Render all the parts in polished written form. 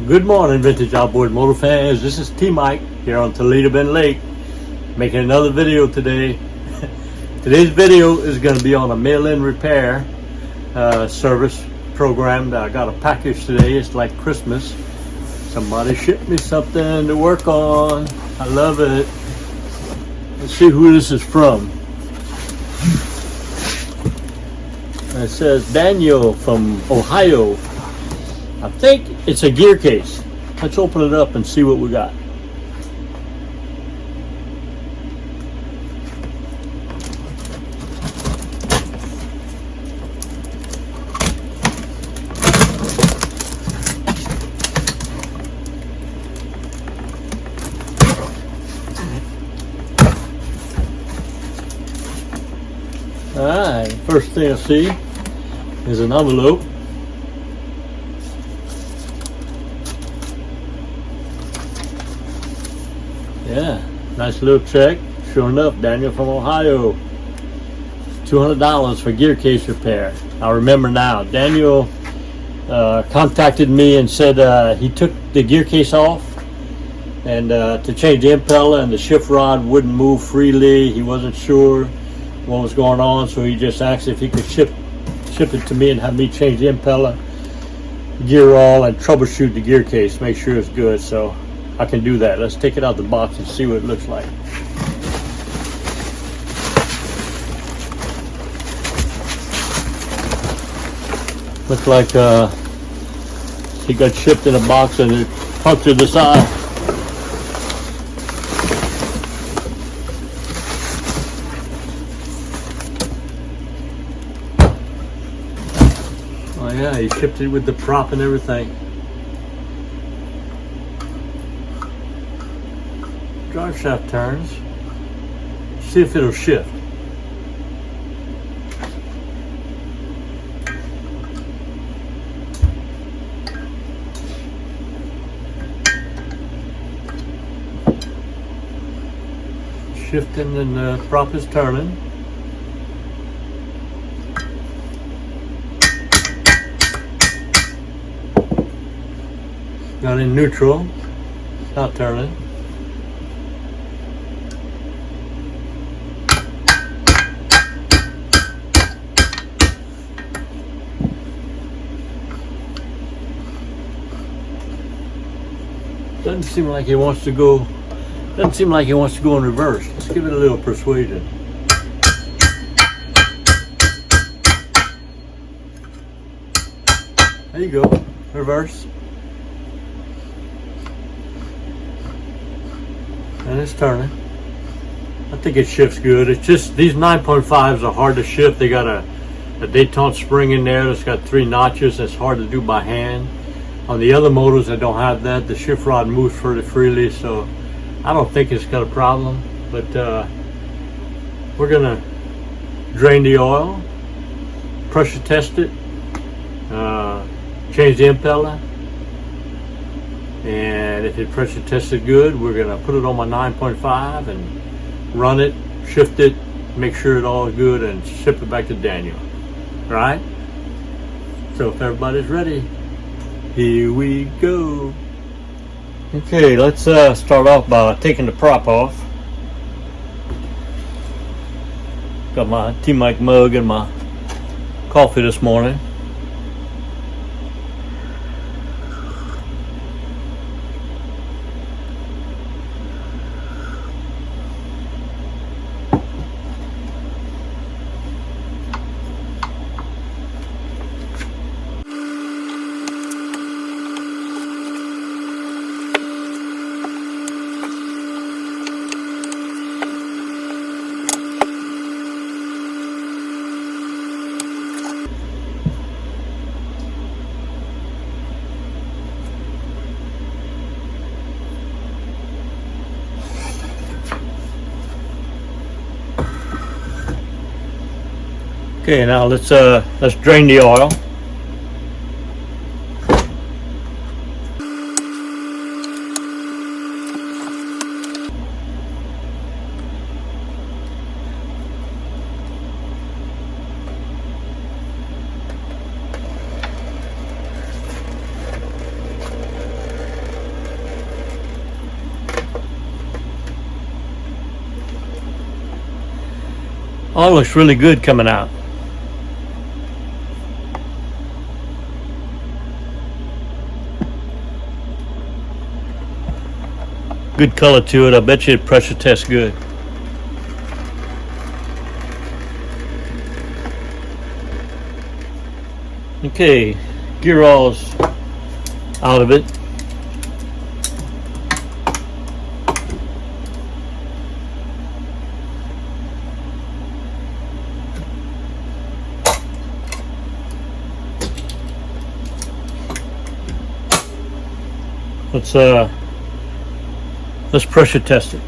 Good morning, Vintage Outboard Motor fans. This is T-Mike here on Toledo Bend Lake, making another video today. Today's video is going to be on a mail-in repair service program that I got a package today. It's like Christmas. Somebody shipped me something to work on. I love it. Let's see who this is from. It says Daniel from Ohio. I think it's a Gearcase. Let's open it up and see what we got. Alright, first thing I see is an envelope. Yeah, nice little check. Sure enough, Daniel from Ohio. $200 for Gearcase repair. I remember now. Daniel contacted me and said he took the Gearcase off and to change the impeller, and the shift rod wouldn't move freely. He wasn't sure what was going on, so he just asked if he could ship it to me and have me change the impeller, gear all, and troubleshoot the Gearcase, make sure it's good. So I can do that. Let's take it out the box and see what it looks like. Looks like he got shipped in a box and it punctured the side. Oh yeah, he shipped it with the prop and everything. Drive shaft turns. See if it'll shift. Shifting and the prop is turning. Got in neutral. Not turning. Doesn't seem like he wants to go. Doesn't seem like he wants to go in reverse. Let's give it a little persuasion. There you go. Reverse. And it's turning. I think it shifts good. It's just these 9.5s are hard to shift. They got a detente spring in there that's got 3 notches. That's hard to do by hand. On the other motors that don't have that, the shift rod moves fairly freely, so I don't think it's got a problem. But we're gonna drain the oil, pressure test it, change the impeller, and if it pressure tested good, we're gonna put it on my 9.5 and run it, shift it, make sure it all is good, and ship it back to Daniel. All right? So if everybody's ready, here we go. Okay, let's start off by taking the prop off. Got my T-Mike mug and my coffee this morning. Okay, now let's drain the oil. All looks really good coming out. Good color to it. I bet you it pressure tests good. Okay, gear all's out of it. Let's pressure test it.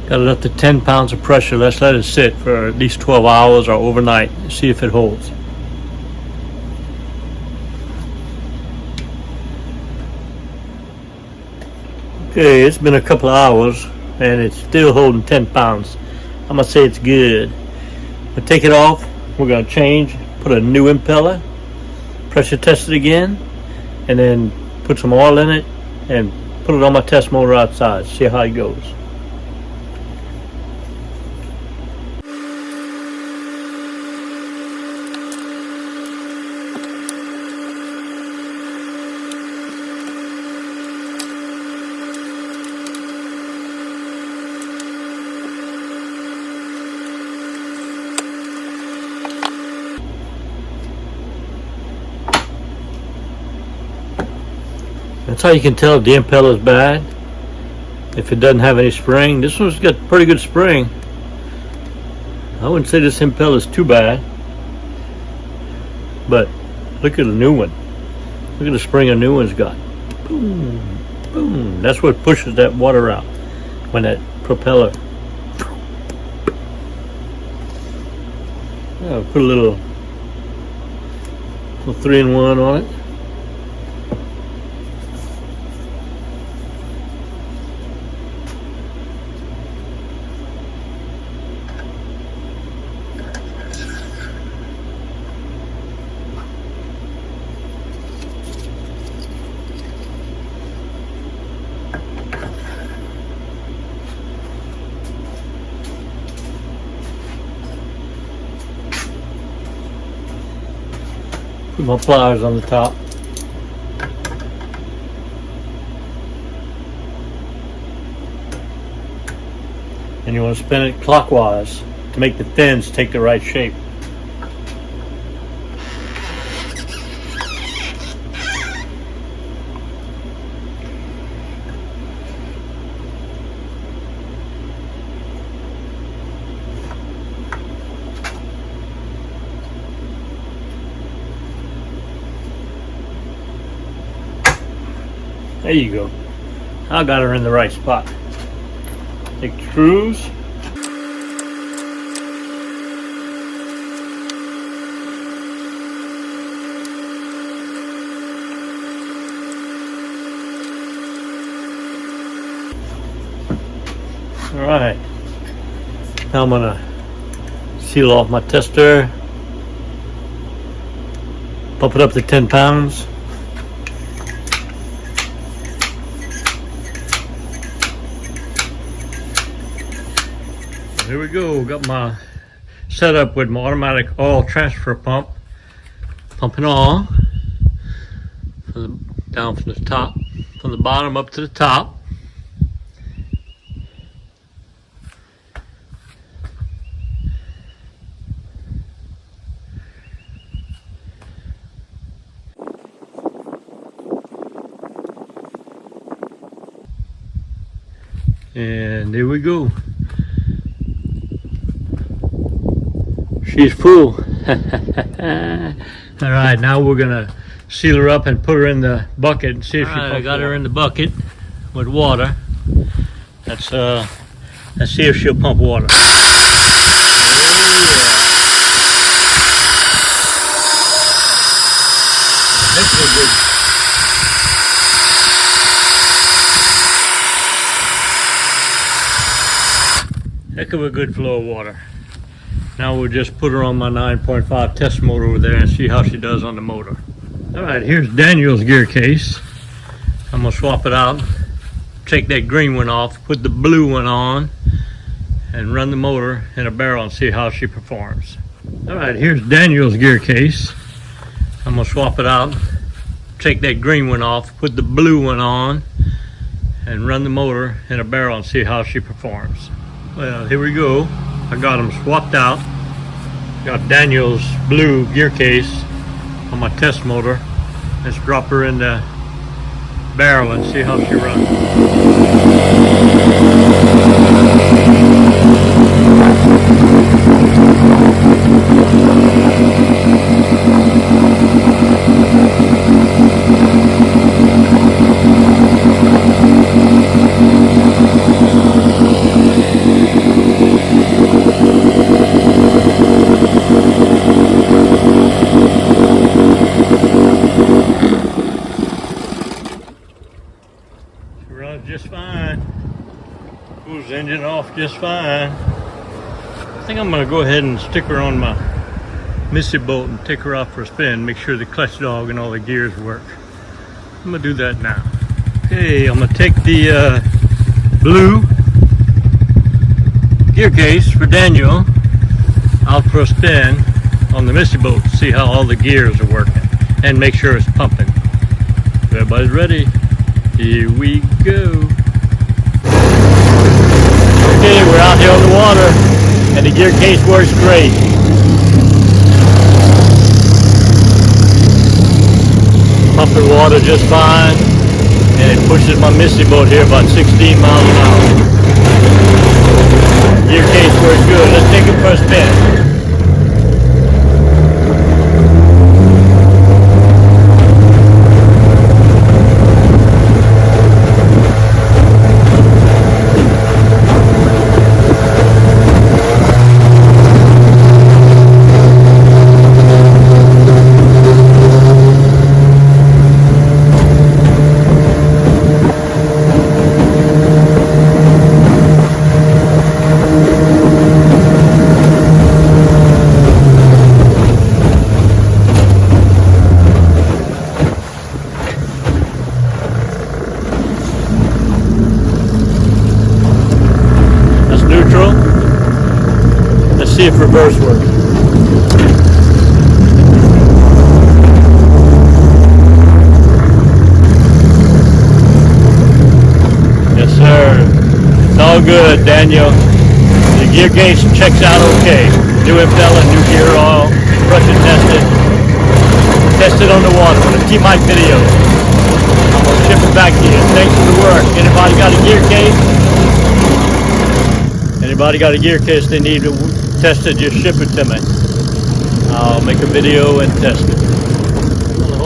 Got it up to 10 pounds of pressure. Let's let it sit for at least 12 hours or overnight and see if it holds. Okay, it's been a couple of hours and it's still holding 10 pounds. I'm gonna say it's good. We'll take it off. We're gonna change, put a new impeller, pressure test it again, and then put some oil in it and put it on my test motor outside. See how it goes. That's how you can tell if the impeller is bad, if it doesn't have any spring. This one's got pretty good spring. I wouldn't say this impeller is too bad, but look at the new one. Look at the spring a new one's got. Boom, boom. That's what pushes that water out when that propeller. Yeah, put a little 3-in-1 on it. Put my pliers on the top. And you want to spin it clockwise to make the fins take the right shape. There you go. I got her in the right spot. Take the screws. All right. Now I'm gonna seal off my tester. Pump it up to 10 pounds. Here we go. Got my setup with my automatic oil transfer pump. Pumping oil down from the top, from the bottom up to the top. And there we go. She's full. All right, now we're gonna seal her up and put her in the bucket and see if she pumps. I got her in the bucket with water. Let's see if she'll pump water. Oh yeah. This is a good heck of a good flow of water. Now we'll just put her on my 9.5 test motor over there and see how she does on the motor. All right, here's Daniel's gear case. I'm gonna swap it out, take that green one off, put the blue one on, and run the motor in a barrel and see how she performs. All right, here's Daniel's gear case. I'm gonna swap it out, take that green one off, put the blue one on, and run the motor in a barrel and see how she performs. Well, here we go. I got them swapped out. Got Daniel's blue gear case on my test motor. Let's drop her in the barrel and see how she runs. Runs just fine. Cools the engine off just fine. I think I'm gonna go ahead and stick her on my Missy boat and take her out for a spin, make sure the clutch dog and all the gears work. I'm gonna do that now. Okay, I'm gonna take the blue gear case for Daniel out for a spin on the Missy boat, see how all the gears are working and make sure it's pumping. If everybody's ready, here we go. Okay, we're out here on the water and the gear case works great. Pumping water just fine, and it pushes my Missy boat here about 16 miles an hour. Gear case works good. Let's take it for a spin. Let's see if reverse works. Yes, sir. It's all good, Daniel. The gear case checks out okay. New impeller, new gear oil, pressure tested. Tested on the water with a T-Mike video. I'm gonna ship it back to you. Thanks for the work. Anybody got a gear case? Anybody got a gear case they need tested, just ship it to me. I'll make a video and test it.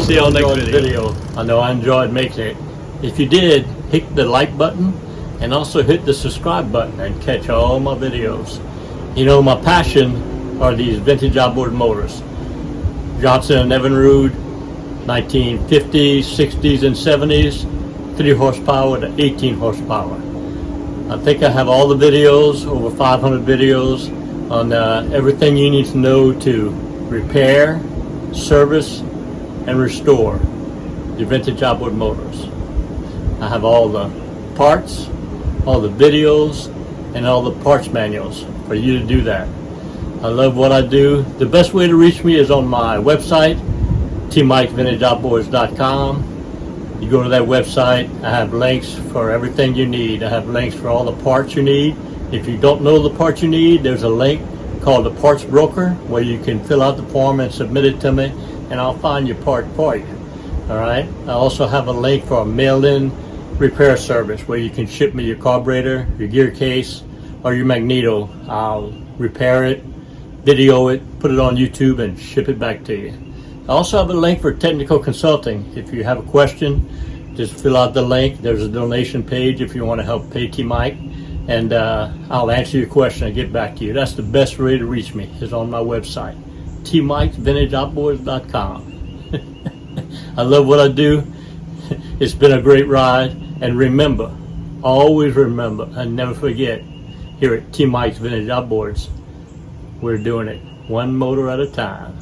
See y'all next video. I know I enjoyed making it. If you did, hit the like button and also hit the subscribe button and catch all my videos. You know, my passion are these vintage outboard motors. Johnson & Evinrude, 1950s, 60s, and 70s, 3 horsepower to 18 horsepower. I think I have all the videos, over 500 videos, on everything you need to know to repair, service, and restore your vintage outboard motors. I have all the parts, all the videos, and all the parts manuals for you to do that. I love what I do. The best way to reach me is on my website, tmikevintageoutboards.com. You go to that website, I have links for everything you need. I have links for all the parts you need. If you don't know the parts you need, there's a link called the Parts Broker where you can fill out the form and submit it to me, and I'll find your part for you. All right. I also have a link for a mail-in repair service where you can ship me your carburetor, your gear case, or your magneto. I'll repair it, video it, put it on YouTube, and ship it back to you. I also have a link for technical consulting. If you have a question, just fill out the link. There's a donation page if you want to help pay T-Mike, and I'll answer your question and get back to you. That's the best way to reach me, is on my website, tmikevintageoutboards.com. I love what I do. It's been a great ride, and remember, always remember and never forget, here at T Mike's Vintage Outboards, we're doing it one motor at a time.